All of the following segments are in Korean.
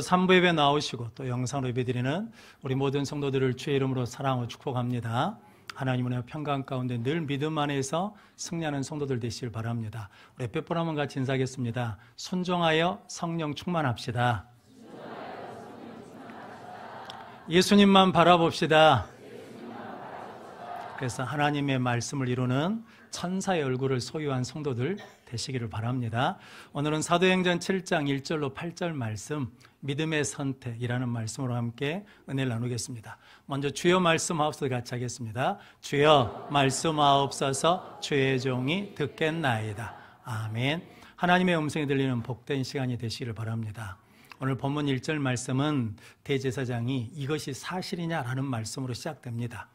3부 예배 나오시고 또 영상으로 예배드리는 우리 모든 성도들을 주의 이름으로 사랑하고 축복합니다. 하나님 은혜와 평강 가운데 늘 믿음 안에서 승리하는 성도들 되시길 바랍니다. 우리 몇 한번 같이 인사하겠습니다. 순종하여 성령 충만합시다. 예수님만 바라봅시다. 그래서 하나님의 말씀을 이루는 천사의 얼굴을 소유한 성도들 되시기를 바랍니다. 오늘은 사도행전 7장 1절로 8절 말씀, 믿음의 선택이라는 말씀으로 함께 은혜를 나누겠습니다. 먼저 주여 말씀하옵소서 같이 하겠습니다. 주여 말씀하옵소서 주의 종이 듣겠나이다. 아멘. 하나님의 음성이 들리는 복된 시간이 되시기를 바랍니다. 오늘 본문 1절 말씀은 대제사장이 이것이 사실이냐라는 말씀으로 시작됩니다.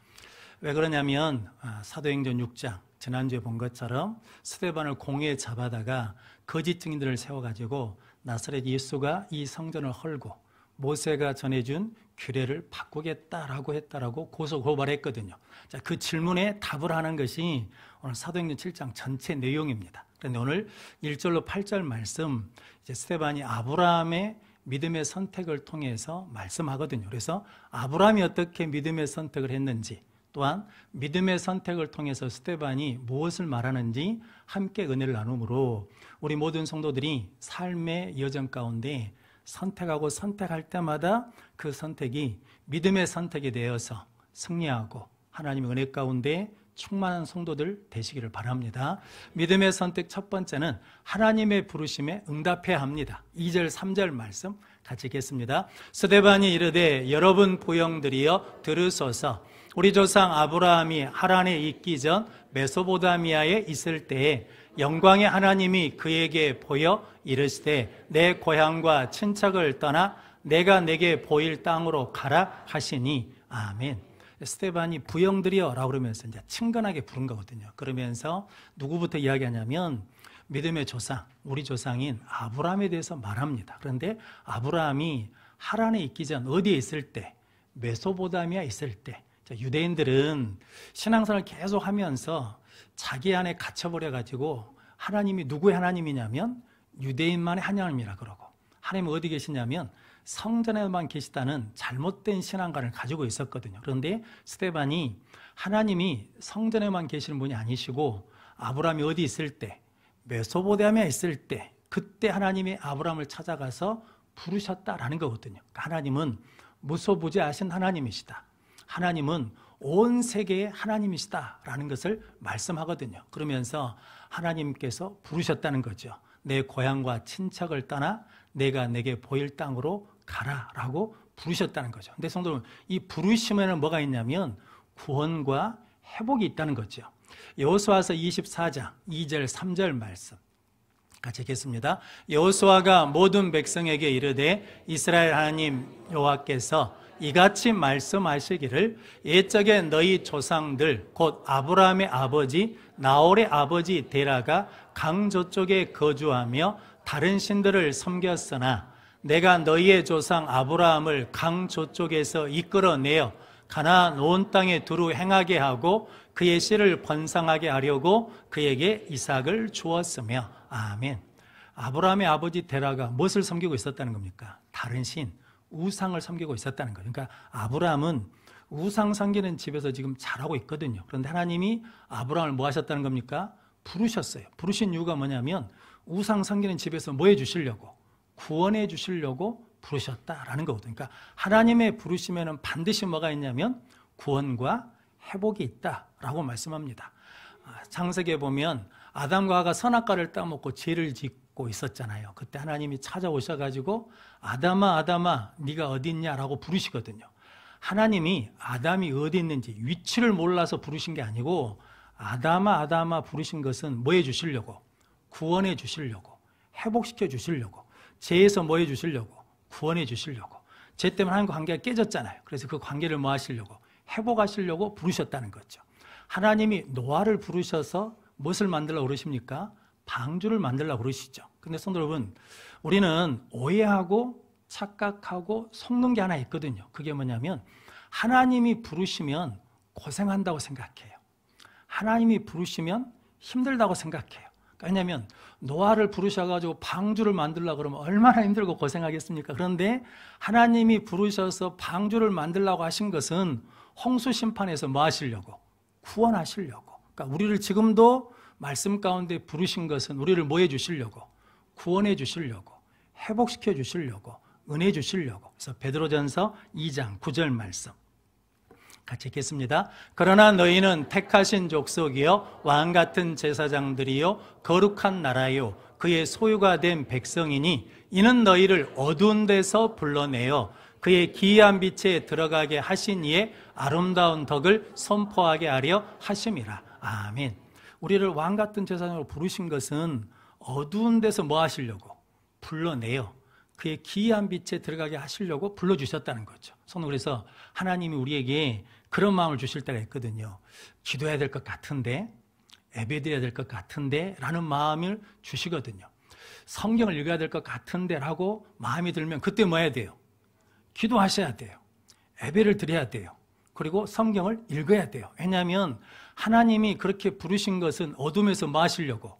왜 그러냐면 사도행전 6장 지난주에 본 것처럼 스데반을 공회에 잡아다가 거짓 증인들을 세워가지고 나사렛 예수가 이 성전을 헐고 모세가 전해준 규례를 바꾸겠다라고 했다라고 고소고발했거든요. 자, 그 질문에 답을 하는 것이 오늘 사도행전 7장 전체 내용입니다. 그런데 오늘 1절로 8절 말씀, 이제 스데반이 아브라함의 믿음의 선택을 통해서 말씀하거든요. 그래서 아브라함이 어떻게 믿음의 선택을 했는지, 또한 믿음의 선택을 통해서 스데반이 무엇을 말하는지 함께 은혜를 나누므로 우리 모든 성도들이 삶의 여정 가운데 선택하고 선택할 때마다 그 선택이 믿음의 선택이 되어서 승리하고 하나님의 은혜 가운데 충만한 성도들 되시기를 바랍니다. 믿음의 선택 첫 번째는 하나님의 부르심에 응답해야 합니다. 2절 3절 말씀 같이 읽겠습니다. 스데반이 이르되 여러분 부형들이여 들으소서. 우리 조상 아브라함이 하란에 있기 전 메소포타미아에 있을 때에 영광의 하나님이 그에게 보여 이르시되 내 고향과 친척을 떠나 내가 내게 보일 땅으로 가라 하시니 아멘. 스데반이 부형들이여 라고 그러면서 이제 친근하게 부른 거거든요. 그러면서 누구부터 이야기하냐면 믿음의 조상, 우리 조상인 아브라함에 대해서 말합니다. 그런데 아브라함이 하란에 있기 전 어디에 있을 때? 메소포타미아에 있을 때. 유대인들은 신앙생활을 계속 하면서 자기 안에 갇혀버려가지고 하나님이 누구의 하나님이냐면 유대인만의 하나님이라 그러고, 하나님은 어디 계시냐면 성전에만 계시다는 잘못된 신앙관을 가지고 있었거든요. 그런데 스데반이 하나님이 성전에만 계시는 분이 아니시고 아브라함이 어디 있을 때? 메소포타미아에 있을 때, 그때 하나님이 아브라함을 찾아가서 부르셨다라는 거거든요. 하나님은 무소부재하신 하나님이시다. 하나님은 온 세계의 하나님이시다라는 것을 말씀하거든요. 그러면서 하나님께서 부르셨다는 거죠. 내 고향과 친척을 떠나 내가 내게 보일 땅으로 가라라고 부르셨다는 거죠. 근데 성도는 이 부르심에는 뭐가 있냐면 구원과 회복이 있다는 거죠. 여호수아서 24장 2절 3절 말씀 같이 읽겠습니다. 여호수아가 모든 백성에게 이르되 이스라엘 하나님 여호와께서 이같이 말씀하시기를 옛적에 너희 조상들 곧 아브라함의 아버지 나홀의 아버지 데라가 강 저쪽에 거주하며 다른 신들을 섬겼으나 내가 너희의 조상 아브라함을 강 저쪽에서 이끌어내어 가나안 온 땅에 두루 행하게 하고 그의 씨를 번성하게 하려고 그에게 이삭을 주었으며 아멘. 아브라함의 아버지 데라가 무엇을 섬기고 있었다는 겁니까? 다른 신, 우상을 섬기고 있었다는 거예요. 그러니까 아브라함은 우상 섬기는 집에서 지금 자라고 있거든요. 그런데 하나님이 아브라함을 뭐 하셨다는 겁니까? 부르셨어요. 부르신 이유가 뭐냐면 우상 섬기는 집에서 뭐 해주시려고? 구원해 주시려고 부르셨다라는 거거든요. 그러니까 하나님의 부르심에는 반드시 뭐가 있냐면 구원과 회복이 있다라고 말씀합니다. 창세기에 보면 아담과 하와가 선악과를 따먹고 죄를 짓고 있었잖아요. 그때 하나님이 찾아오셔가지고 아담아 아담아 네가 어디 있냐라고 부르시거든요. 하나님이 아담이 어디 있는지 위치를 몰라서 부르신 게 아니고 아담아 아담아 부르신 것은 뭐 해주시려고? 구원해 주시려고, 회복시켜 주시려고, 죄에서 뭐 해주시려고? 구원해 주시려고. 죄 때문에 하나님과 관계가 깨졌잖아요. 그래서 그 관계를 뭐 하시려고? 회복하시려고 부르셨다는 거죠. 하나님이 노아를 부르셔서 무엇을 만들려고 그러십니까? 방주를 만들려고 그러시죠. 근데 성도 여러분, 우리는 오해하고 착각하고 속는 게 하나 있거든요. 그게 뭐냐면 하나님이 부르시면 고생한다고 생각해요. 하나님이 부르시면 힘들다고 생각해요. 왜냐하면 노아를 부르셔가지고 방주를 만들려고 그러면 얼마나 힘들고 고생하겠습니까? 그런데 하나님이 부르셔서 방주를 만들려고 하신 것은 홍수 심판에서 뭐 하시려고? 구원하시려고. 그러니까 우리를 지금도 말씀 가운데 부르신 것은 우리를 뭐 해주시려고? 구원해 주시려고, 회복시켜 주시려고, 은혜 주시려고. 그래서 베드로전서 2장 9절 말씀 같이 읽겠습니다. 그러나 너희는 택하신 족속이요 왕같은 제사장들이요 거룩한 나라요 그의 소유가 된 백성이니 이는 너희를 어두운 데서 불러내어 그의 기이한 빛에 들어가게 하신 이의 아름다운 덕을 선포하게 하려 하심이라. 아멘. 우리를 왕같은 제사장으로 부르신 것은 어두운 데서 뭐 하시려고? 불러내어 그의 기이한 빛에 들어가게 하시려고 불러주셨다는 거죠. 그래서 하나님이 우리에게 그런 마음을 주실 때가 있거든요. 기도해야 될 것 같은데, 예배드려야 될 것 같은데 라는 마음을 주시거든요. 성경을 읽어야 될 것 같은데 라고 마음이 들면 그때 뭐 해야 돼요? 기도하셔야 돼요. 예배를 드려야 돼요. 그리고 성경을 읽어야 돼요. 왜냐하면 하나님이 그렇게 부르신 것은 어둠에서 뭐 하시려고?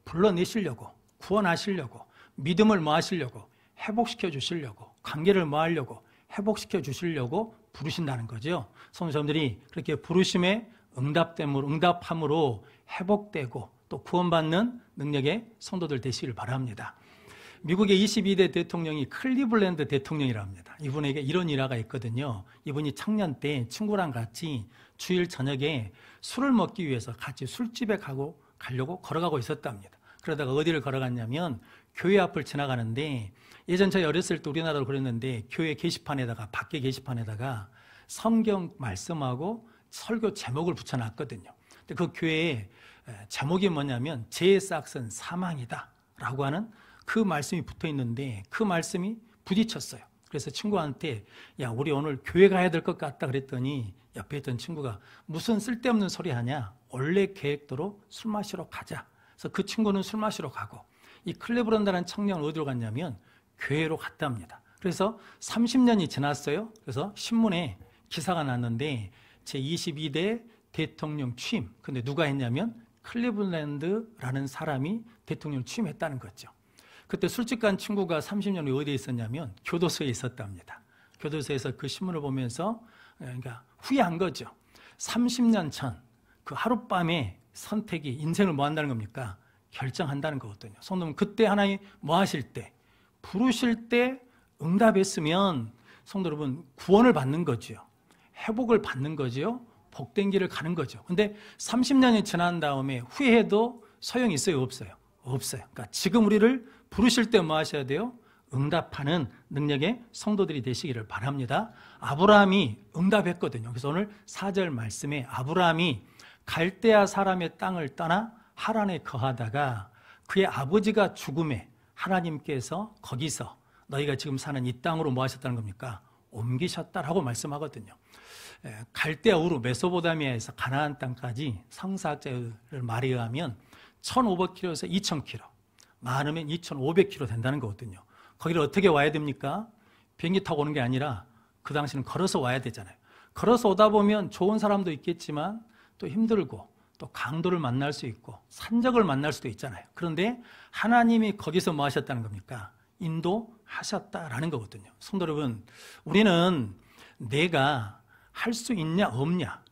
불러내시려고, 구원하시려고, 믿음을 뭐 하시려고? 회복시켜 주시려고, 관계를 뭐 하려고? 회복시켜 주시려고 부르신다는 거죠. 성도님들이 그렇게 부르심에 응답함으로 회복되고 또 구원받는 능력의 성도들 되시길 바랍니다. 미국의 22대 대통령이 클리블랜드 대통령이라고 합니다. 이분에게 이런 일화가 있거든요. 이분이 청년 때 친구랑 같이 주일 저녁에 술을 먹기 위해서 같이 술집에 가려고 걸어가고 있었답니다. 그러다가 어디를 걸어갔냐면 교회 앞을 지나가는데 예전 저희 어렸을 때 우리나라로 그랬는데 교회 게시판에다가 밖에 게시판에다가 성경 말씀하고 설교 제목을 붙여놨거든요. 근데 그 교회에 제목이 뭐냐면 죄의 싹은 사망이다 라고 하는 그 말씀이 붙어 있는데 그 말씀이 부딪혔어요. 그래서 친구한테 야 우리 오늘 교회 가야 될 것 같다 그랬더니 옆에 있던 친구가 무슨 쓸데없는 소리 하냐, 원래 계획대로 술 마시러 가자. 그래서 그 친구는 술 마시러 가고 이 클레브란드라는 청년은 어디로 갔냐면 교회로 갔답니다. 그래서 30년이 지났어요. 그래서 신문에 기사가 났는데 제22대 대통령 취임. 근데 누가 했냐면 클리블랜드라는 사람이 대통령 취임했다는 거죠. 그때 술집 간 친구가 30년 후에 어디에 있었냐면 교도소에 있었답니다. 교도소에서 그 신문을 보면서 그러니까 후회한 거죠. 30년 전 그 하룻밤에 선택이 인생을 뭐 한다는 겁니까? 결정한다는 거거든요. 성도는 그때 하나님 뭐 하실 때? 부르실 때 응답했으면 성도 여러분 구원을 받는 거죠. 회복을 받는 거죠. 복된 길을 가는 거죠. 근데 30년이 지난 다음에 후회해도 소용이 있어요? 없어요? 없어요. 그러니까 지금 우리를 부르실 때 뭐 하셔야 돼요? 응답하는 능력의 성도들이 되시기를 바랍니다. 아브라함이 응답했거든요. 그래서 오늘 4절 말씀에 아브라함이 갈대아 사람의 땅을 떠나 하란에 거하다가 그의 아버지가 죽음에 하나님께서 거기서 너희가 지금 사는 이 땅으로 뭐 하셨다는 겁니까? 옮기셨다라고 말씀하거든요. 갈대아 우르 메소포타미아에서 가나안 땅까지 성사학자의 말에 의하면 1,500km에서 2,000km, 많으면 2,500km 된다는 거거든요. 거기를 어떻게 와야 됩니까? 비행기 타고 오는 게 아니라 그 당시는 걸어서 와야 되잖아요. 걸어서 오다 보면 좋은 사람도 있겠지만 또 힘들고 또 강도를 만날 수 있고 산적을 만날 수도 있잖아요. 그런데 하나님이 거기서 뭐 하셨다는 겁니까? 인도하셨다라는 거거든요. 성도 여러분, 우리는 내가 할 수 있냐 없냐,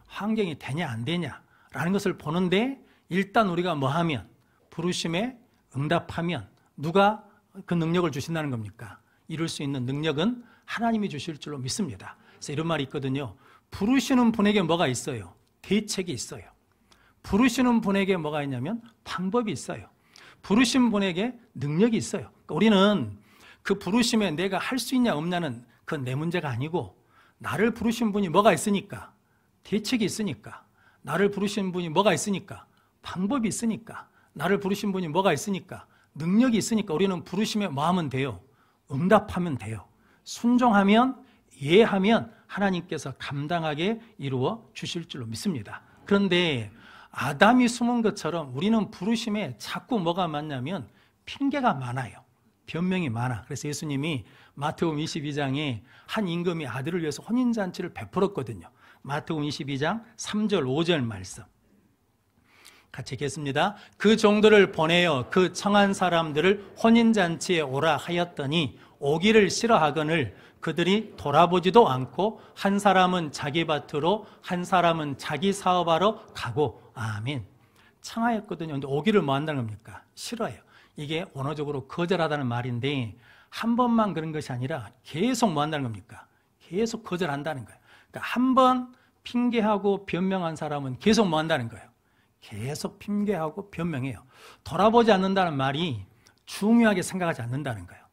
환경이 되냐 안 되냐라는 것을 보는데 일단 우리가 뭐 하면, 부르심에 응답하면 누가 그 능력을 주신다는 겁니까? 이룰 수 있는 능력은 하나님이 주실 줄로 믿습니다. 그래서 이런 말이 있거든요. 부르시는 분에게 뭐가 있어요? 대책이 있어요. 부르시는 분에게 뭐가 있냐면 방법이 있어요. 부르신 분에게 능력이 있어요. 그러니까 우리는 그 부르심에 내가 할 수 있냐 없냐는 그건 내 문제가 아니고 나를 부르신 분이 뭐가 있으니까, 대책이 있으니까, 나를 부르신 분이 뭐가 있으니까, 방법이 있으니까, 나를 부르신 분이 뭐가 있으니까, 능력이 있으니까 우리는 부르심에 뭐 하면 돼요? 응답하면 돼요. 순종하면, 예하면 하나님께서 감당하게 이루어 주실 줄로 믿습니다. 그런데 아담이 숨은 것처럼 우리는 부르심에 자꾸 뭐가 많냐면 핑계가 많아요. 변명이 많아. 그래서 예수님이 마태복음 22장에 한 임금이 아들을 위해서 혼인잔치를 베풀었거든요. 마태복음 22장 3절 5절 말씀. 같이 읽겠습니다. 그 종들을 보내어 그 청한 사람들을 혼인잔치에 오라 하였더니 오기를 싫어하거늘 그들이 돌아보지도 않고 한 사람은 자기 밭으로 한 사람은 자기 사업하러 가고. 아멘. 청하였거든요. 근데 오기를 뭐 한다는 겁니까? 싫어해요. 이게 언어적으로 거절하다는 말인데 한 번만 그런 것이 아니라 계속 뭐 한다는 겁니까? 계속 거절한다는 거예요. 그러니까 한 번 핑계하고 변명한 사람은 계속 뭐 한다는 거예요? 계속 핑계하고 변명해요. 돌아보지 않는다는 말이 중요하게 생각하지 않는다는 거예요.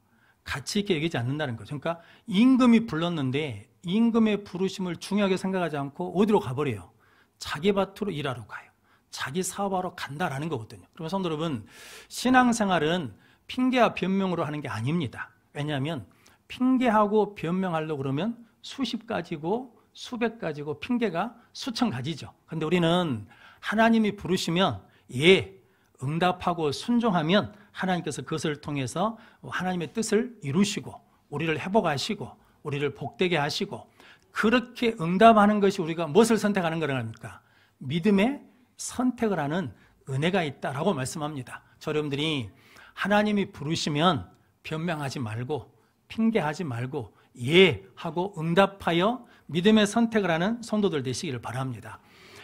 가치 있게 여기지 않는다는 거죠. 그러니까 임금이 불렀는데 임금의 부르심을 중요하게 생각하지 않고 어디로 가버려요? 자기 밭으로 일하러 가요. 자기 사업하러 간다라는 거거든요. 그러면 성도 여러분, 신앙생활은 핑계와 변명으로 하는 게 아닙니다. 왜냐하면 핑계하고 변명하려고 그러면 수십 가지고 수백 가지고 핑계가 수천 가지죠. 그런데 우리는 하나님이 부르시면 예, 응답하고 순종하면 하나님께서 그것을 통해서 하나님의 뜻을 이루시고 우리를 회복하시고 우리를 복되게 하시고, 그렇게 응답하는 것이 우리가 무엇을 선택하는 거랍니까? 믿음의 선택을 하는 은혜가 있다라고 말씀합니다. 저 여러분들이 하나님이 부르시면 변명하지 말고 핑계하지 말고 예 하고 응답하여 믿음의 선택을 하는 성도들 되시기를 바랍니다.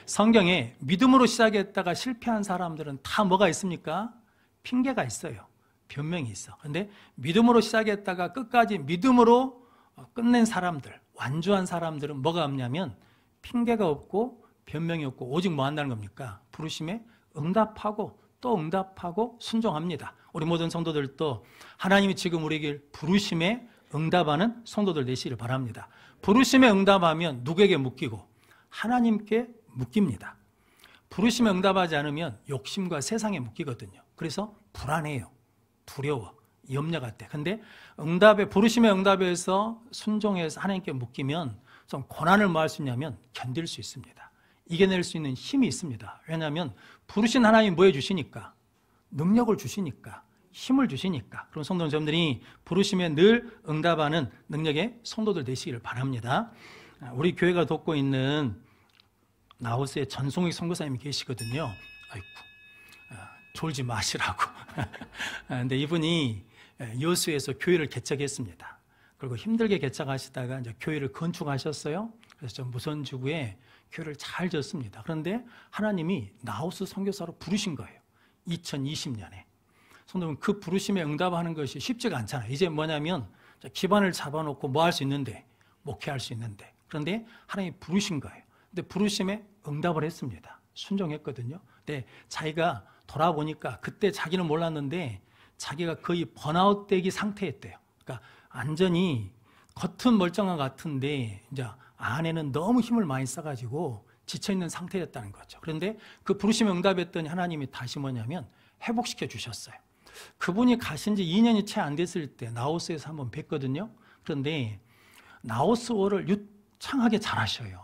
성경에 믿음으로 시작했다가 실패한 사람들은 다 뭐가 있습니까? 핑계가 있어요. 변명이 있어. 그런데 믿음으로 시작했다가 끝까지 믿음으로 끝낸 사람들, 완주한 사람들은 뭐가 없냐면 핑계가 없고 변명이 없고 오직 뭐 한다는 겁니까? 부르심에 응답하고 또 응답하고 순종합니다. 우리 모든 성도들도 하나님이 지금 우리에게 부르심에 응답하는 성도들 되시기를 바랍니다. 부르심에 응답하면 누구에게 묶이고? 하나님께 묶입니다. 부르심에 응답하지 않으면 욕심과 세상에 묶이거든요. 그래서 불안해요. 두려워. 염려가 돼. 근데 부르심의 응답에서 순종해서 하나님께 묶이면 좀 고난을 뭐 할 수 있냐면 견딜 수 있습니다. 이겨낼 수 있는 힘이 있습니다. 왜냐하면 부르신 하나님이 뭐 해주시니까? 능력을 주시니까, 힘을 주시니까. 그럼 성도 여러분들이 부르심에 늘 응답하는 능력의 성도들 되시기를 바랍니다. 우리 교회가 돕고 있는 나우스의 전송익 선교사님이 계시거든요. 아이고, 졸지 마시라고. 근데 이분이 여수에서 교회를 개척했습니다. 그리고 힘들게 개척하시다가 이제 교회를 건축하셨어요. 그래서 좀 무선지구에 교회를 잘 졌습니다. 그런데 하나님이 나우스 선교사로 부르신 거예요. 2020년에. 성도분, 그 부르심에 응답하는 것이 쉽지가 않잖아요. 이제 뭐냐면 기반을 잡아놓고 뭐 할 수 있는데, 목회할 수 있는데. 그런데 하나님이 부르신 거예요. 근데 부르심에 응답을 했습니다. 순종했거든요. 근데 자기가 돌아보니까 그때 자기는 몰랐는데 자기가 거의 번아웃 되기 상태였대요. 그러니까 완전히 겉은 멀쩡한 것 같은데 이제 안에는 너무 힘을 많이 써가지고 지쳐있는 상태였다는 거죠. 그런데 그 부르심에 응답했더니 하나님이 다시 뭐냐면 회복시켜 주셨어요. 그분이 가신 지 2년이 채 안 됐을 때 나우스에서 한번 뵀거든요. 그런데 나우스어를 유창하게 잘하셔요.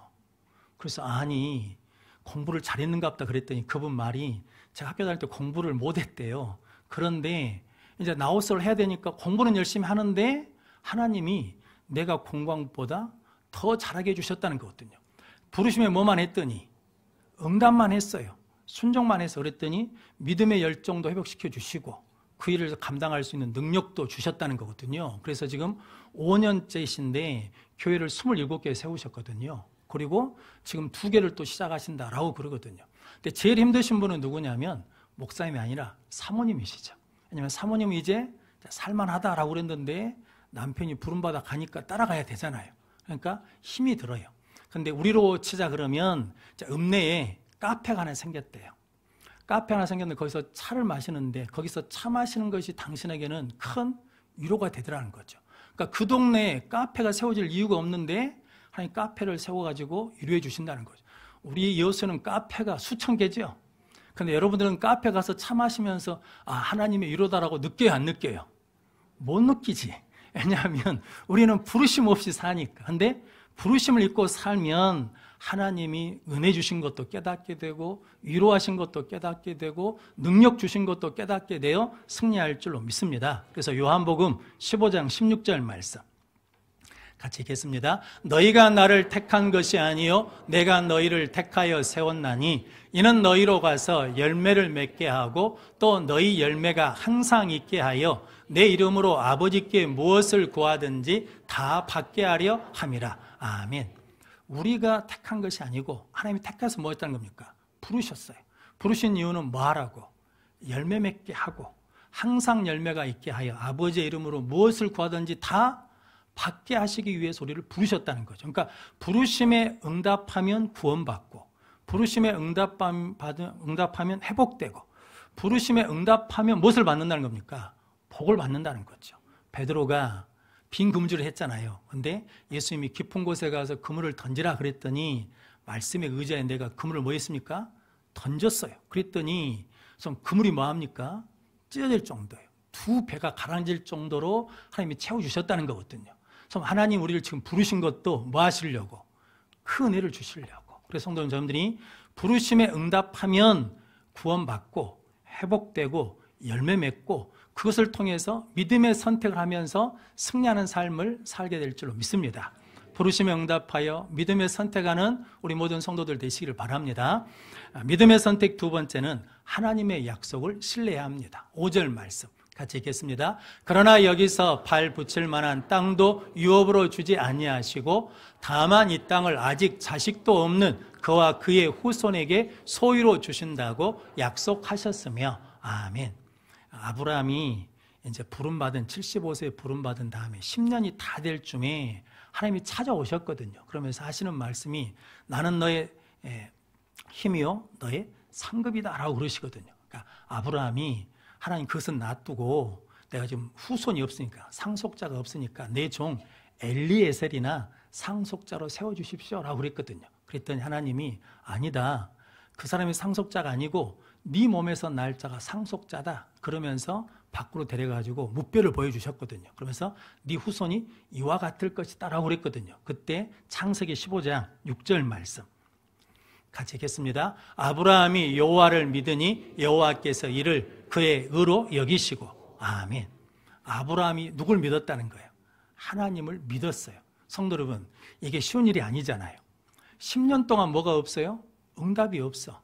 그래서 아니 공부를 잘했는가 보다 그랬더니 그분 말이 제가 학교 다닐 때 공부를 못했대요. 그런데 이제 나우스를 해야 되니까 공부는 열심히 하는데 하나님이 내가 공부한 것보다 더 잘하게 해주셨다는 거거든요. 부르심에 뭐만 했더니 응답만 했어요. 순종만 해서 그랬더니 믿음의 열정도 회복시켜 주시고 그 일을 감당할 수 있는 능력도 주셨다는 거거든요. 그래서 지금 5년째이신데 교회를 27개 세우셨거든요. 그리고 지금 2개를 또 시작하신다라고 그러거든요. 근데 제일 힘드신 분은 누구냐면 목사님이 아니라 사모님이시죠. 왜냐하면 사모님이 이제 살만하다라고 그랬는데 남편이 부름받아 가니까 따라가야 되잖아요. 그러니까 힘이 들어요. 근데 우리로 치자 그러면 읍내에 카페가 하나 생겼대요. 카페 하나 생겼는데 거기서 차를 마시는데 거기서 차 마시는 것이 당신에게는 큰 위로가 되더라는 거죠. 그러니까 그 동네에 카페가 세워질 이유가 없는데 하나님 카페를 세워가지고 위로해 주신다는 거죠. 우리 여수는 카페가 수천 개죠. 근데 여러분들은 카페 가서 차 마시면서 하나님의 위로다라고 느껴요, 안 느껴요? 못 느끼지. 왜냐하면 우리는 부르심 없이 사니까. 근데 부르심을 입고 살면 하나님이 은혜 주신 것도 깨닫게 되고 위로하신 것도 깨닫게 되고 능력 주신 것도 깨닫게 되어 승리할 줄로 믿습니다. 그래서 요한복음 15장 16절 말씀, 같이 읽겠습니다. 너희가 나를 택한 것이 아니요 내가 너희를 택하여 세웠나니 이는 너희로 가서 열매를 맺게 하고 또 너희 열매가 항상 있게 하여 내 이름으로 아버지께 무엇을 구하든지 다 받게 하려 함이라. 아멘. 우리가 택한 것이 아니고 하나님이 택해서 뭐 했다는 겁니까? 부르셨어요. 부르신 이유는 뭐 하라고? 열매 맺게 하고 항상 열매가 있게 하여 아버지의 이름으로 무엇을 구하든지 다 받게 하시기 위해서 우리를 부르셨다는 거죠. 그러니까 부르심에 응답하면 구원받고 부르심에 응답하면 회복되고 부르심에 응답하면 무엇을 받는다는 겁니까? 복을 받는다는 거죠. 베드로가 빈 그물질을 했잖아요. 근데 예수님이 깊은 곳에 가서 그물을 던지라 그랬더니 말씀에 의지해 내가 그물을 뭐 했습니까? 던졌어요. 그랬더니 그물이 뭐합니까? 찢어질 정도예요. 두 배가 가라앉을 정도로 하나님이 채워주셨다는 거거든요. 그래서 하나님 우리를 지금 부르신 것도 뭐 하시려고? 큰 은혜를 주시려고. 그래서 성도 여러분들이 부르심에 응답하면 구원받고 회복되고 열매 맺고 그것을 통해서 믿음의 선택을 하면서 승리하는 삶을 살게 될 줄로 믿습니다. 부르심에 응답하여 믿음의 선택하는 우리 모든 성도들 되시기를 바랍니다. 믿음의 선택 두 번째는 하나님의 약속을 신뢰해야 합니다. 5절 말씀 같이 읽겠습니다. 그러나 여기서 발 붙일 만한 땅도 유업으로 주지 아니하시고 다만 이 땅을 아직 자식도 없는 그와 그의 후손에게 소유로 주신다고 약속하셨으며 아멘. 아브라함이 이제 부름받은 75세에 부름받은 다음에 10년이 다 될 쯤에 하나님이 찾아오셨거든요. 그러면서 하시는 말씀이 나는 너의 힘이요 너의 상급이다라고 그러시거든요. 그러니까 아브라함이 하나님 그것은 놔두고 내가 지금 후손이 없으니까 상속자가 없으니까 내 종 엘리에셀이나 상속자로 세워주십시오라고 그랬거든요. 그랬더니 하나님이 아니다. 그 사람이 상속자가 아니고 네 몸에서 날 자가 상속자다. 그러면서 밖으로 데려가지고 무뼈를 보여주셨거든요. 그러면서 네 후손이 이와 같을 것이다 라고 그랬거든요. 그때 창세기 15장 6절 말씀 같이 읽겠습니다. 아브라함이 여호와를 믿으니 여호와께서 이를 그의 의로 여기시고 아멘. 아브라함이 누굴 믿었다는 거예요? 하나님을 믿었어요. 성도 여러분, 이게 쉬운 일이 아니잖아요. 10년 동안 뭐가 없어요? 응답이 없어.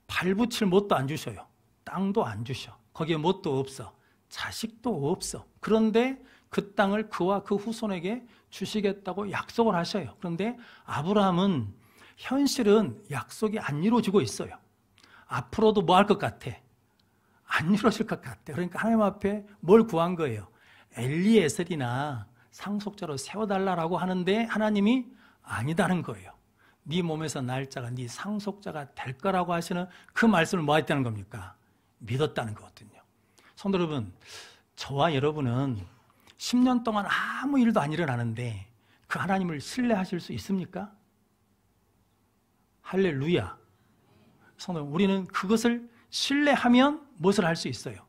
발 붙일 못도 안 주셔요. 땅도 안 주셔. 거기에 못도 없어. 자식도 없어. 그런데 그 땅을 그와 그 후손에게 주시겠다고 약속을 하셔요. 그런데 아브라함은 현실은 약속이 안 이루어지고 있어요. 앞으로도 뭐 할 것 같아? 안 이루어질 것 같아. 그러니까 하나님 앞에 뭘 구한 거예요? 엘리에셀이나 상속자로 세워달라고 하는데 하나님이 아니다는 거예요. 네 몸에서 날 자가 네 상속자가 될 거라고 하시는 그 말씀을 뭐 했다는 겁니까? 믿었다는 거거든요. 성도 여러분, 저와 여러분은 10년 동안 아무 일도 안 일어나는데 그 하나님을 신뢰하실 수 있습니까? 할렐루야. 성도 여러분, 우리는 그것을 신뢰하면 무엇을 할 수 있어요?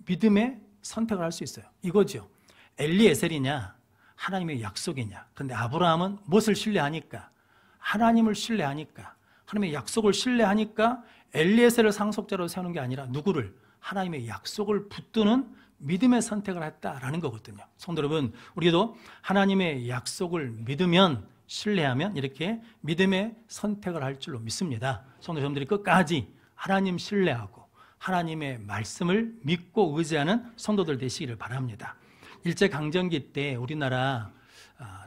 믿음의 선택을 할 수 있어요. 이거죠. 엘리에셀이냐 하나님의 약속이냐. 그런데 아브라함은 무엇을 신뢰하니까? 하나님을 신뢰하니까, 하나님의 약속을 신뢰하니까 엘리에셀을 상속자로 세우는 게 아니라 누구를? 하나님의 약속을 붙드는 믿음의 선택을 했다라는 거거든요. 성도 여러분, 우리도 하나님의 약속을 믿으면, 신뢰하면 이렇게 믿음의 선택을 할 줄로 믿습니다. 성도 여러분들이 끝까지 하나님 신뢰하고 하나님의 말씀을 믿고 의지하는 성도들 되시기를 바랍니다. 일제강점기 때 우리나라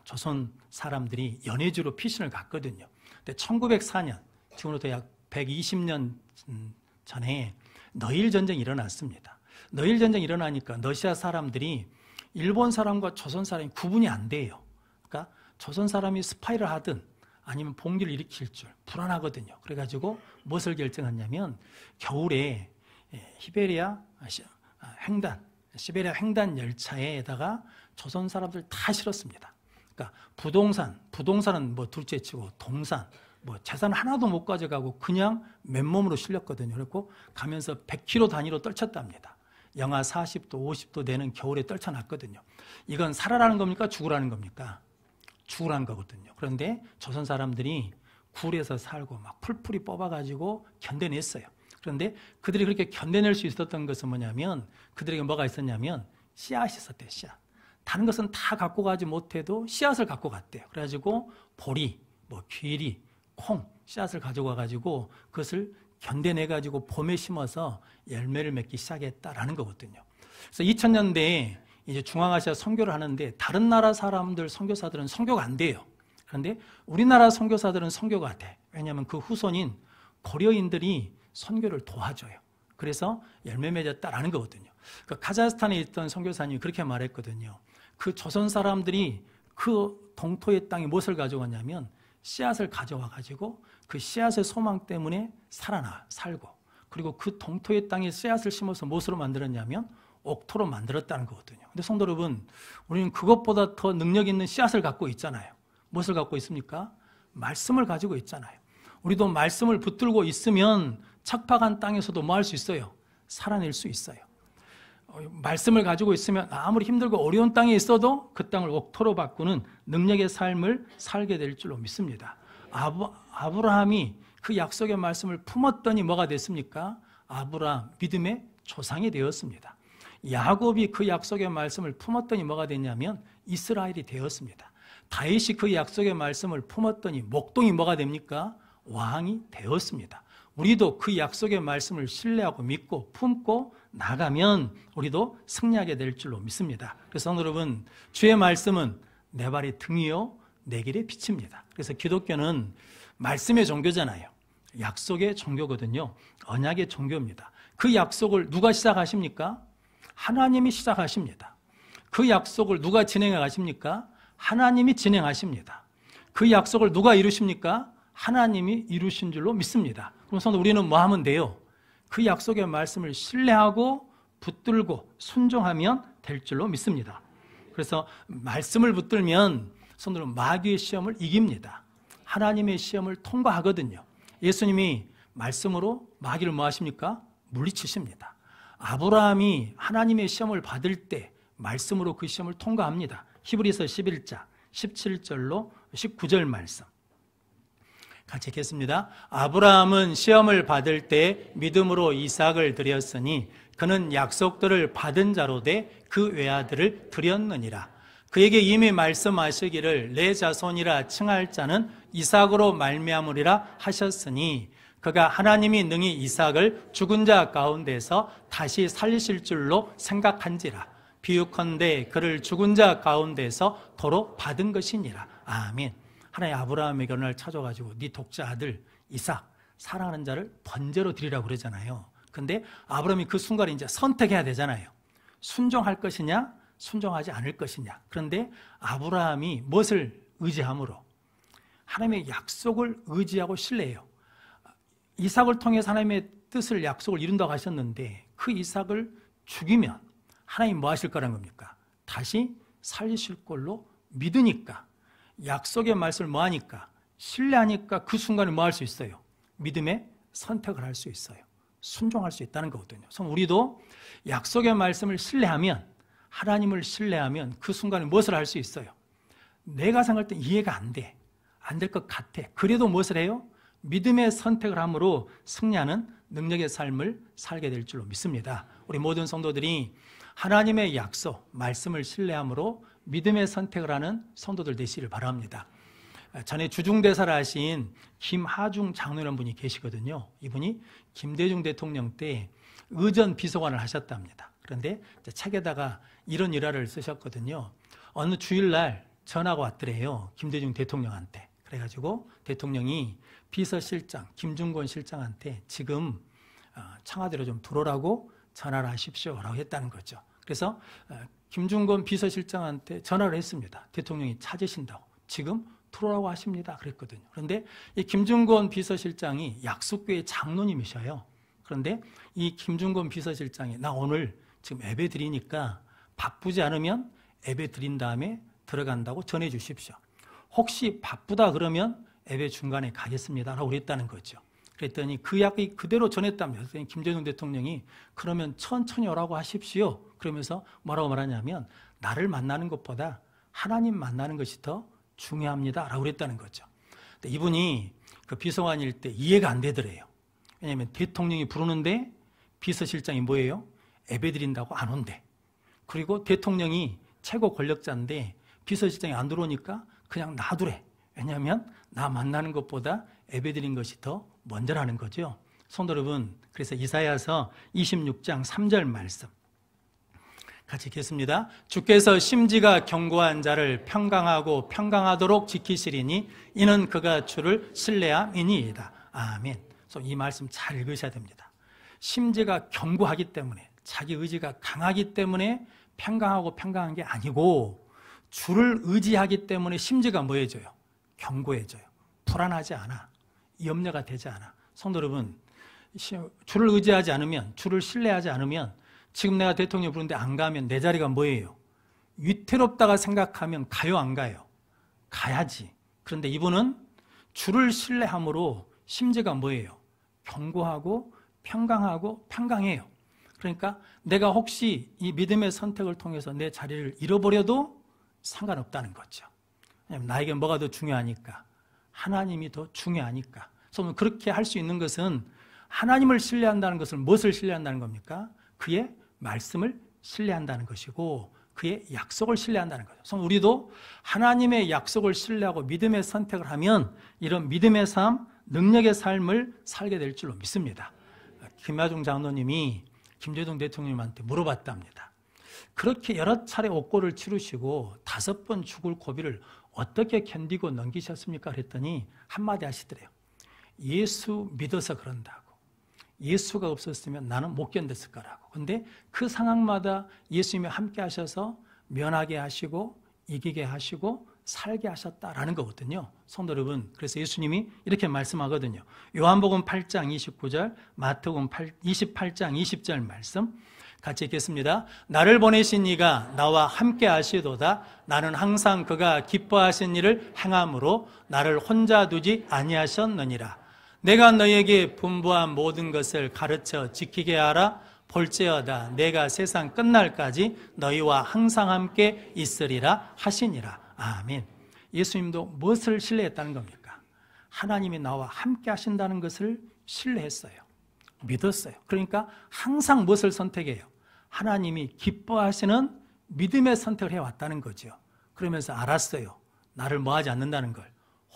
조선 사람들이 연해주로 피신을 갔거든요. 근데 1904년, 지금으로부터 약 120년 전에 너일 전쟁이 일어났습니다. 너일 전쟁이 일어나니까 러시아 사람들이 일본 사람과 조선 사람이 구분이 안 돼요. 그러니까 조선 사람이 스파이를 하든 아니면 봉기를 일으킬 줄 불안하거든요. 그래가지고 무엇을 결정했냐면 겨울에 시베리아 횡단 열차에다가 조선 사람들 다 실었습니다. 그러니까 부동산은 뭐 둘째치고 동산, 뭐 재산 하나도 못 가져가고 그냥 맨몸으로 실렸거든요. 그리고 가면서 100km 단위로 떨쳤답니다. 영하 40도, 50도 되는 겨울에 떨쳐놨거든요. 이건 살아라는 겁니까? 죽으라는 겁니까? 죽으라는 거거든요. 그런데 조선 사람들이 굴에서 살고 막 풀풀이 뽑아가지고 견뎌냈어요. 그런데 그들이 그렇게 견뎌낼 수 있었던 것은 뭐냐면 그들에게 뭐가 있었냐면 씨앗이 있었대요. 씨앗. 다른 것은 다 갖고 가지 못해도 씨앗을 갖고 갔대요. 그래가지고 보리, 귀리, 콩, 씨앗을 가져가 가지고 그것을 견뎌내가지고 봄에 심어서 열매를 맺기 시작했다라는 거거든요. 그래서 2000년대에 이제 중앙아시아 선교를 하는데 다른 나라 사람들 선교사들은 선교가 안 돼요. 그런데 우리나라 선교사들은 선교가 돼. 왜냐하면 그 후손인 고려인들이 선교를 도와줘요. 그래서 열매 맺었다라는 거거든요. 그 카자흐스탄에 있던 선교사님이 그렇게 말했거든요. 그 조선 사람들이 그 동토의 땅에 무엇을 가져왔냐면 씨앗을 가져와 가지고 그 씨앗의 소망 때문에 살고, 그리고 그 동토의 땅에 씨앗을 심어서 무엇으로 만들었냐면 옥토로 만들었다는 거거든요. 근데 성도 여러분, 우리는 그것보다 더 능력 있는 씨앗을 갖고 있잖아요. 무엇을 갖고 있습니까? 말씀을 가지고 있잖아요. 우리도 말씀을 붙들고 있으면 척박한 땅에서도 뭐 할 수 있어요? 살아낼 수 있어요. 말씀을 가지고 있으면 아무리 힘들고 어려운 땅에 있어도 그 땅을 옥토로 바꾸는 능력의 삶을 살게 될 줄로 믿습니다. 아브라함이 그 약속의 말씀을 품었더니 뭐가 됐습니까? 아브라함, 믿음의 조상이 되었습니다. 야곱이 그 약속의 말씀을 품었더니 뭐가 됐냐면 이스라엘이 되었습니다. 다윗이 그 약속의 말씀을 품었더니 목동이 뭐가 됩니까? 왕이 되었습니다. 우리도 그 약속의 말씀을 신뢰하고 믿고 품고 나가면 우리도 승리하게 될 줄로 믿습니다. 그래서 여러분, 주의 말씀은 내 발의 등이요 내 길의 빛입니다. 그래서 기독교는 말씀의 종교잖아요. 약속의 종교거든요. 언약의 종교입니다. 그 약속을 누가 시작하십니까? 하나님이 시작하십니다. 그 약속을 누가 진행해 가십니까? 하나님이 진행하십니다. 그 약속을 누가 이루십니까? 하나님이 이루신 줄로 믿습니다. 그럼 성도, 우리는 뭐 하면 돼요? 그 약속의 말씀을 신뢰하고 붙들고 순종하면 될 줄로 믿습니다. 그래서 말씀을 붙들면 성도는 마귀의 시험을 이깁니다. 하나님의 시험을 통과하거든요. 예수님이 말씀으로 마귀를 뭐 하십니까? 물리치십니다. 아브라함이 하나님의 시험을 받을 때 말씀으로 그 시험을 통과합니다. 히브리서 11장 17절로 19절 말씀 같이 읽겠습니다. 아브라함은 시험을 받을 때 믿음으로 이삭을 드렸으니 그는 약속들을 받은 자로 돼 그 외아들을 드렸느니라. 그에게 이미 말씀하시기를 내 자손이라 칭할 자는 이삭으로 말미암으리라 하셨으니 그가 하나님이 능히 이삭을 죽은 자 가운데서 다시 살리실 줄로 생각한지라. 비유컨대 그를 죽은 자 가운데서 도로 받은 것이니라. 아멘. 하나님 아브라함에게 어느 날 찾아가지고 네 독자 아들 이삭 사랑하는 자를 번제로 드리라고 그러잖아요. 근데 아브라함이 그 순간에 이제 선택해야 되잖아요. 순종할 것이냐 순종하지 않을 것이냐. 그런데 아브라함이 무엇을 의지함으로? 하나님의 약속을 의지하고 신뢰해요. 이삭을 통해서 하나님의 뜻을 약속을 이룬다고 하셨는데 그 이삭을 죽이면 하나님 뭐 하실 거라는 겁니까? 다시 살리실 걸로 믿으니까, 약속의 말씀을 뭐 하니까, 신뢰하니까 그 순간에 뭐 할 수 있어요? 믿음의 선택을 할 수 있어요. 순종할 수 있다는 거거든요. 그래서 우리도 약속의 말씀을 신뢰하면, 하나님을 신뢰하면 그 순간에 무엇을 할 수 있어요? 내가 생각할 때 이해가 안 돼. 안 될 것 같아. 그래도 무엇을 해요? 믿음의 선택을 함으로 승리하는 능력의 삶을 살게 될 줄로 믿습니다. 우리 모든 성도들이 하나님의 약속, 말씀을 신뢰함으로 믿음의 선택을 하는 성도들 되시기를 바랍니다. 전에 주중대사를 하신 김하중 장로라는 분이 계시거든요. 이분이 김대중 대통령 때 의전 비서관을 하셨답니다. 그런데 책에다가 이런 일화를 쓰셨거든요. 어느 주일날 전화가 왔더래요. 김대중 대통령한테. 그래가지고 대통령이 비서실장 김중권 실장한테 지금 청와대로 좀 들어오라고 전화를 하십시오라고 했다는 거죠. 그래서 김중권 비서실장한테 전화를 했습니다. 대통령이 찾으신다고. 지금 들어오라고 하십니다. 그랬거든요. 그런데 이 김중권 비서실장이 약속교회 장로님이셔요. 그런데 이 김중권 비서실장이 나 오늘 지금 예배 드리니까 바쁘지 않으면 예배 드린 다음에 들어간다고 전해 주십시오. 혹시 바쁘다 그러면 예배 중간에 가겠습니다 라고 그랬다는 거죠. 그랬더니 그 약이 그대로 전했답니다. 그랬더니 김대중 대통령이 그러면 천천히 오라고 하십시오. 그러면서 뭐라고 말하냐면 나를 만나는 것보다 하나님 만나는 것이 더 중요합니다 라고 그랬다는 거죠. 근데 이분이 그 비서관일 때 이해가 안 되더래요. 왜냐하면 대통령이 부르는데 비서실장이 뭐예요? 예배 드린다고 안 온대. 그리고 대통령이 최고 권력자인데 비서실장이 안 들어오니까 그냥 놔두래. 왜냐하면 나 만나는 것보다 예배드린 것이 더 먼저라는 거죠. 성도 여러분, 그래서 이사야서 26장 3절 말씀 같이 읽겠습니다. 주께서 심지가 견고한 자를 평강하고 평강하도록 지키시리니 이는 그가 주를 신뢰함이니이다. 아멘. 그래서 이 말씀 잘 읽으셔야 됩니다. 심지가 견고하기 때문에, 자기 의지가 강하기 때문에 평강하고 평강한 게 아니고, 주를 의지하기 때문에 심지가 뭐해져요? 견고해져요. 불안하지 않아. 염려가 되지 않아. 성도 여러분, 주를 의지하지 않으면, 주를 신뢰하지 않으면, 지금 내가 대통령 부르는데 안 가면 내 자리가 뭐예요? 위태롭다가 생각하면 가요, 안 가요? 가야지. 그런데 이분은 주를 신뢰함으로 심지가 뭐예요? 견고하고 평강하고 평강해요. 그러니까 내가 혹시 이 믿음의 선택을 통해서 내 자리를 잃어버려도 상관없다는 거죠. 왜냐하면 나에게 뭐가 더 중요하니까, 하나님이 더 중요하니까. 그래서 그렇게 할 수 있는 것은 하나님을 신뢰한다는 것을 무엇을 신뢰한다는 겁니까? 그의 말씀을 신뢰한다는 것이고 그의 약속을 신뢰한다는 거죠. 그래서 우리도 하나님의 약속을 신뢰하고 믿음의 선택을 하면 이런 믿음의 삶, 능력의 삶을 살게 될 줄로 믿습니다. 김하중 장로님이 김대중 대통령님한테 물어봤답니다. 그렇게 여러 차례 옥고를 치르시고 5번 죽을 고비를 어떻게 견디고 넘기셨습니까? 그랬더니 한마디 하시더래요. 예수 믿어서 그런다고. 예수가 없었으면 나는 못 견뎠을 거라고. 근데 그 상황마다 예수님이 함께 하셔서 면하게 하시고 이기게 하시고 살게 하셨다라는 거거든요. 성도 여러분, 그래서 예수님이 이렇게 말씀하거든요. 요한복음 8장 29절, 마태복음 28장 20절 말씀 같이 읽겠습니다. 나를 보내신 이가 나와 함께 하시도다. 나는 항상 그가 기뻐하신 일을 행함으로 나를 혼자 두지 아니하셨느니라. 내가 너희에게 분부한 모든 것을 가르쳐 지키게 하라. 볼지어다 내가 세상 끝날까지 너희와 항상 함께 있으리라 하시니라. 아멘. 예수님도 무엇을 신뢰했다는 겁니까? 하나님이 나와 함께 하신다는 것을 신뢰했어요. 믿었어요. 그러니까 항상 무엇을 선택해요? 하나님이 기뻐하시는 믿음의 선택을 해왔다는 거죠. 그러면서 알았어요. 나를 뭐하지 않는다는 걸,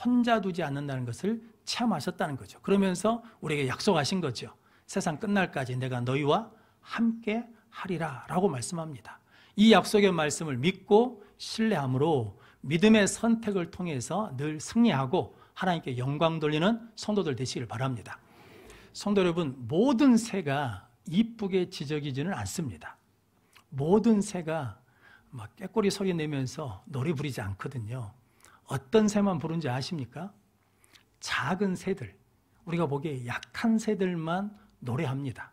혼자 두지 않는다는 것을 체험하셨다는 거죠. 그러면서 우리에게 약속하신 거죠. 세상 끝날까지 내가 너희와 함께 하리라 라고 말씀합니다. 이 약속의 말씀을 믿고 신뢰함으로 믿음의 선택을 통해서 늘 승리하고 하나님께 영광 돌리는 성도들 되시길 바랍니다. 성도 여러분, 모든 새가 이쁘게 지저귀지는 않습니다. 모든 새가 막 꾀꼬리 소리 내면서 노래 부르지 않거든요. 어떤 새만 부르는지 아십니까? 작은 새들, 우리가 보기에 약한 새들만 노래합니다.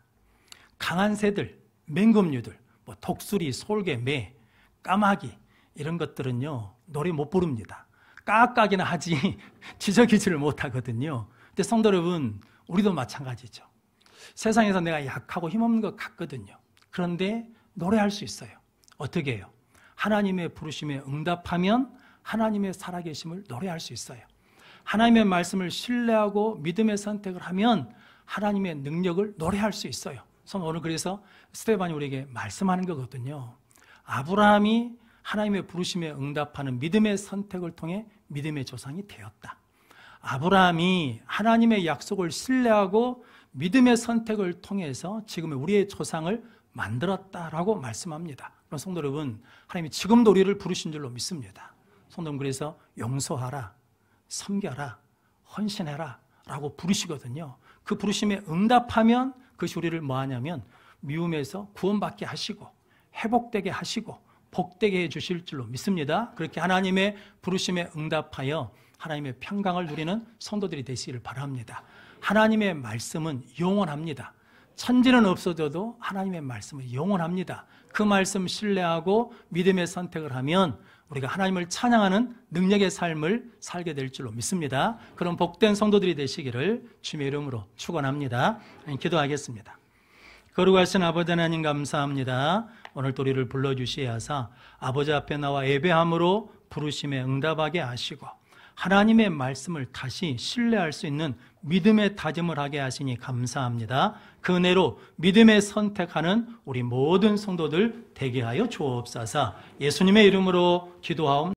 강한 새들, 맹금류들, 뭐 독수리, 솔개, 매, 까마귀 이런 것들은요 노래 못 부릅니다. 까까기나 하지 지저귀지를 못하거든요. 근데 성도 여러분, 우리도 마찬가지죠. 세상에서 내가 약하고 힘없는 것 같거든요. 그런데 노래할 수 있어요. 어떻게 해요? 하나님의 부르심에 응답하면 하나님의 살아계심을 노래할 수 있어요. 하나님의 말씀을 신뢰하고 믿음의 선택을 하면 하나님의 능력을 노래할 수 있어요. 오늘 그래서 스테반이 우리에게 말씀하는 거거든요. 아브라함이 하나님의 부르심에 응답하는 믿음의 선택을 통해 믿음의 조상이 되었다. 아브라함이 하나님의 약속을 신뢰하고 믿음의 선택을 통해서 지금의 우리의 조상을 만들었다라고 말씀합니다. 그럼 성도 여러분, 하나님이 지금도 우리를 부르신 줄로 믿습니다. 성도 여러분, 그래서 용서하라, 섬겨라, 헌신해라 라고 부르시거든요. 그 부르심에 응답하면 그것이 우리를 뭐하냐면 미움에서 구원받게 하시고 회복되게 하시고 복되게 해주실 줄로 믿습니다. 그렇게 하나님의 부르심에 응답하여 하나님의 평강을 누리는 성도들이 되시기를 바랍니다. 하나님의 말씀은 영원합니다. 천지는 없어져도 하나님의 말씀은 영원합니다. 그 말씀 신뢰하고 믿음의 선택을 하면 우리가 하나님을 찬양하는 능력의 삶을 살게 될 줄로 믿습니다. 그런 복된 성도들이 되시기를 주님의 이름으로 축원합니다. 기도하겠습니다. 거룩하신 아버지 하나님 감사합니다. 오늘 또 우리를 불러주시어서 아버지 앞에 나와 예배함으로 부르심에 응답하게 하시고 하나님의 말씀을 다시 신뢰할 수 있는 믿음의 다짐을 하게 하시니 감사합니다. 그 은혜로 믿음의 선택하는 우리 모든 성도들 되게 하여 주옵소서. 예수님의 이름으로 기도하옵나이다.